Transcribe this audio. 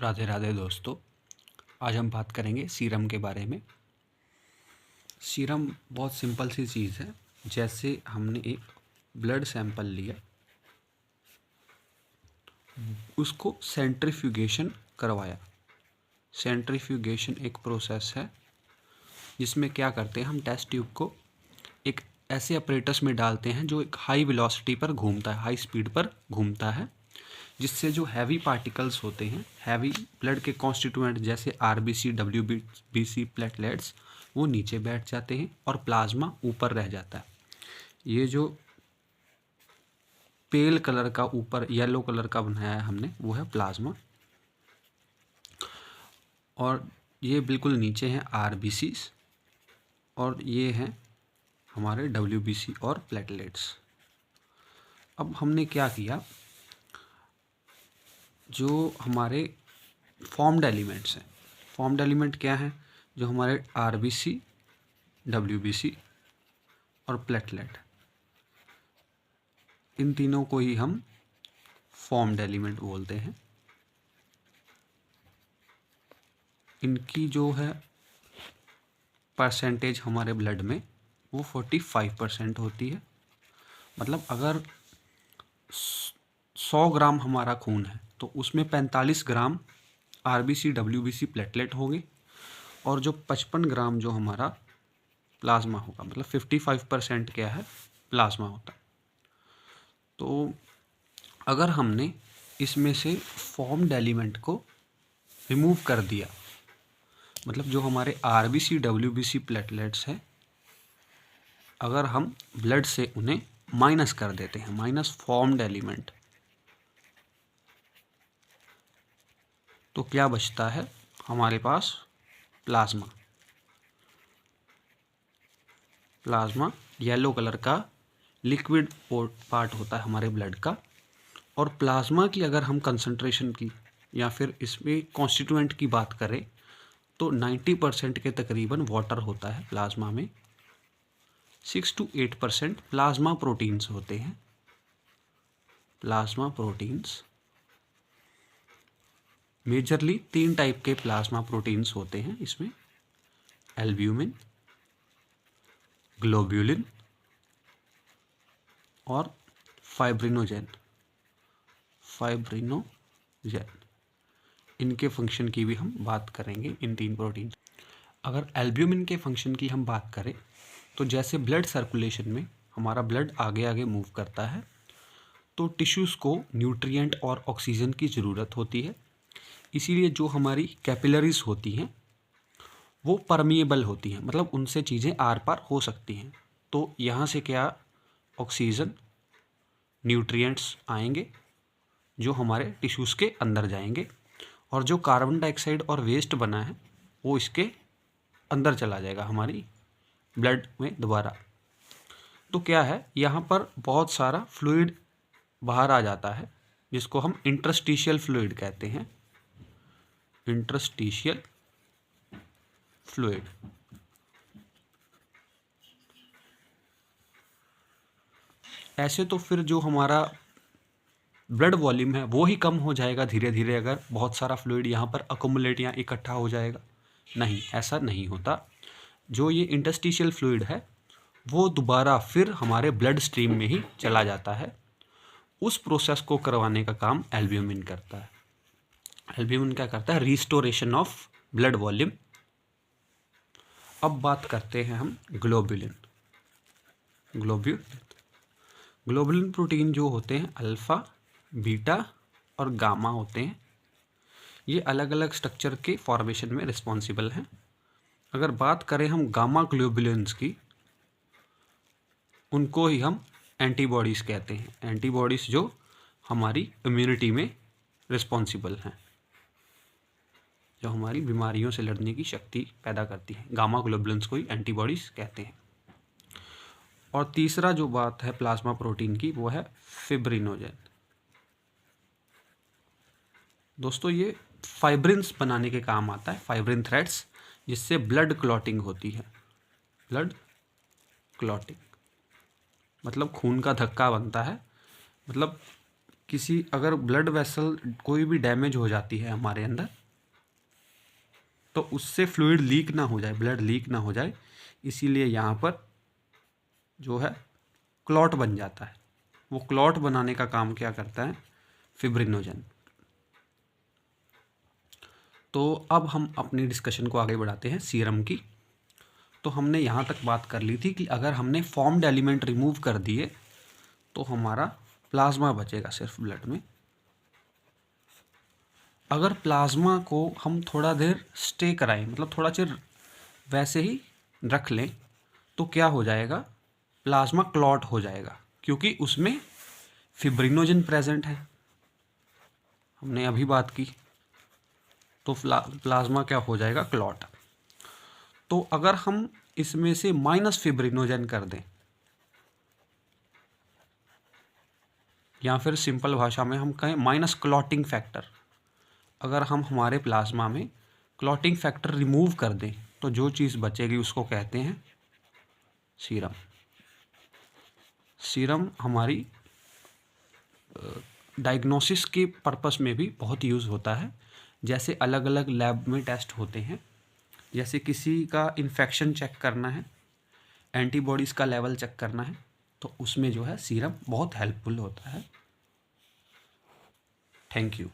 राधे राधे दोस्तों। आज हम बात करेंगे सीरम के बारे में। सीरम बहुत सिंपल सी चीज़ है। जैसे हमने एक ब्लड सैंपल लिया, उसको सेंट्रीफ्यूगेशन करवाया। सेंट्रीफ्यूगेशन एक प्रोसेस है जिसमें क्या करते हैं, हम टेस्ट ट्यूब को एक ऐसे अपरेटस में डालते हैं जो एक हाई वेलोसिटी पर घूमता है, हाई स्पीड पर घूमता है, जिससे जो हैवी पार्टिकल्स होते हैं, हैवी ब्लड के कॉन्स्टिट्यूएंट जैसे आरबीसी, डब्ल्यूबीसी, प्लेटलेट्स, वो नीचे बैठ जाते हैं और प्लाज्मा ऊपर रह जाता है। ये जो पेल कलर का ऊपर येलो कलर का बनाया है हमने, वो है प्लाज्मा, और ये बिल्कुल नीचे हैं आरबीसी और ये हैं हमारे डब्ल्यूबीसी और प्लेटलेट्स। अब हमने क्या किया, जो हमारे फॉर्म्ड एलिमेंट्स हैं, फॉर्म्ड एलिमेंट क्या हैं, जो हमारे आरबीसी, डब्ल्यूबीसी और प्लेटलेट, इन तीनों को ही हम फॉर्म्ड एलिमेंट बोलते हैं। इनकी जो है परसेंटेज हमारे ब्लड में वो 45% होती है। मतलब अगर 100 ग्राम हमारा खून है तो उसमें 45 ग्राम आरबीसी, डब्ल्यूबीसी, प्लेटलेट होंगे, और जो 55 ग्राम जो हमारा प्लाज्मा होगा, मतलब 55% क्या है, प्लाज्मा होता है। तो अगर हमने इसमें से फॉर्म्ड एलिमेंट को रिमूव कर दिया, मतलब जो हमारे आरबीसी, डब्ल्यूबीसी, प्लेटलेट्स हैं, अगर हम ब्लड से उन्हें माइनस कर देते हैं, माइनस फॉर्म्ड एलिमेंट, तो क्या बचता है हमारे पास, प्लाज्मा। प्लाज्मा येलो कलर का लिक्विड पार्ट होता है हमारे ब्लड का। और प्लाज्मा की अगर हम कंसंट्रेशन की या फिर इसमें कॉन्स्टिट्यूएंट की बात करें तो 90% के तकरीबन वाटर होता है प्लाज्मा में। 6 to 8% प्लाज्मा प्रोटीन्स होते हैं। प्लाज्मा प्रोटीन्स मेजरली 3 टाइप के प्लाज्मा प्रोटीन्स होते हैं इसमें, एल्ब्यूमिन, ग्लोब्यूलिन और फाइब्रिनोजेन। इनके फंक्शन की भी हम बात करेंगे, इन 3 प्रोटीन। अगर एल्ब्यूमिन के फंक्शन की हम बात करें तो जैसे ब्लड सर्कुलेशन में हमारा ब्लड आगे आगे मूव करता है, तो टिश्यूज़ को न्यूट्रिएंट और ऑक्सीजन की ज़रूरत होती है। इसीलिए जो हमारी कैपिलरीज होती हैं वो परमिएबल होती हैं, मतलब उनसे चीज़ें आर पार हो सकती हैं। तो यहाँ से क्या, ऑक्सीजन, न्यूट्रिएंट्स आएंगे जो हमारे टिश्यूज़ के अंदर जाएंगे, और जो कार्बन डाइऑक्साइड और वेस्ट बना है वो इसके अंदर चला जाएगा हमारी ब्लड में दोबारा। तो क्या है, यहाँ पर बहुत सारा फ्लूइड बाहर आ जाता है जिसको हम इंटरस्टिशियल फ्लूइड कहते हैं। Interstitial fluid. ऐसे तो फिर जो हमारा ब्लड वॉल्यूम है वो ही कम हो जाएगा धीरे धीरे, अगर बहुत सारा फ्लूइड यहाँ पर अकोमुलेट या इकट्ठा हो जाएगा। नहीं, ऐसा नहीं होता। जो ये इंटरस्टिशियल फ्लूइड है वो दोबारा फिर हमारे ब्लड स्ट्रीम में ही चला जाता है। उस प्रोसेस को करवाने का काम एल्ब्यूमिन करता है। एल्ब्यूमिन क्या करता है, रिस्टोरेशन ऑफ ब्लड वॉल्यूम। अब बात करते हैं हम ग्लोब्यूलिन। ग्लोब्यूलिन प्रोटीन जो होते हैं अल्फ़ा, बीटा और गामा होते हैं। ये अलग अलग स्ट्रक्चर के फॉर्मेशन में रिस्पॉन्सिबल हैं। अगर बात करें हम गामा ग्लोब्यूलिन्स की, उनको ही हम एंटीबॉडीज़ कहते हैं। एंटीबॉडीज़ जो हमारी इम्यूनिटी में रिस्पॉन्सिबल हैं, जो हमारी बीमारियों से लड़ने की शक्ति पैदा करती हैं, गामा ग्लोब्यूलिन्स को ही एंटीबॉडीज़ कहते हैं। और तीसरा जो बात है प्लाज्मा प्रोटीन की, वो है फिब्रिनोजेन। दोस्तों ये फाइब्रिन्स बनाने के काम आता है, फाइब्रिन थ्रेड्स, जिससे ब्लड क्लॉटिंग होती है। ब्लड क्लॉटिंग मतलब खून का धक्का बनता है। मतलब किसी अगर ब्लड वेसल कोई भी डैमेज हो जाती है हमारे अंदर, तो उससे फ्लूइड लीक ना हो जाए, ब्लड लीक ना हो जाए, इसीलिए यहाँ पर जो है क्लॉट बन जाता है। वो क्लॉट बनाने का काम क्या करता है? फिब्रिनोजन। तो अब हम अपनी डिस्कशन को आगे बढ़ाते हैं सीरम की। तो हमने यहाँ तक बात कर ली थी कि अगर हमने फॉर्म्ड एलिमेंट रिमूव कर दिए तो हमारा प्लाज्मा बचेगा सिर्फ ब्लड में। अगर प्लाज्मा को हम थोड़ा देर स्टे कराएं, मतलब थोड़ा चिर वैसे ही रख लें, तो क्या हो जाएगा? प्लाज्मा क्लॉट हो जाएगा, क्योंकि उसमें फिब्रिनोजन प्रेजेंट है, हमने अभी बात की। तो प्लाज्मा क्या हो जाएगा? क्लॉट। तो अगर हम इसमें से माइनस फिब्रिनोजन कर दें, या फिर सिंपल भाषा में हम कहें माइनस क्लॉटिंग फैक्टर, अगर हम हमारे प्लाज्मा में क्लॉटिंग फैक्टर रिमूव कर दें, तो जो चीज़ बचेगी उसको कहते हैं सीरम। सीरम हमारी डायग्नोसिस के पर्पस में भी बहुत यूज़ होता है। जैसे अलग अलग लैब में टेस्ट होते हैं, जैसे किसी का इन्फेक्शन चेक करना है, एंटीबॉडीज़ का लेवल चेक करना है, तो उसमें जो है सीरम बहुत हेल्पफुल होता है। Thank you.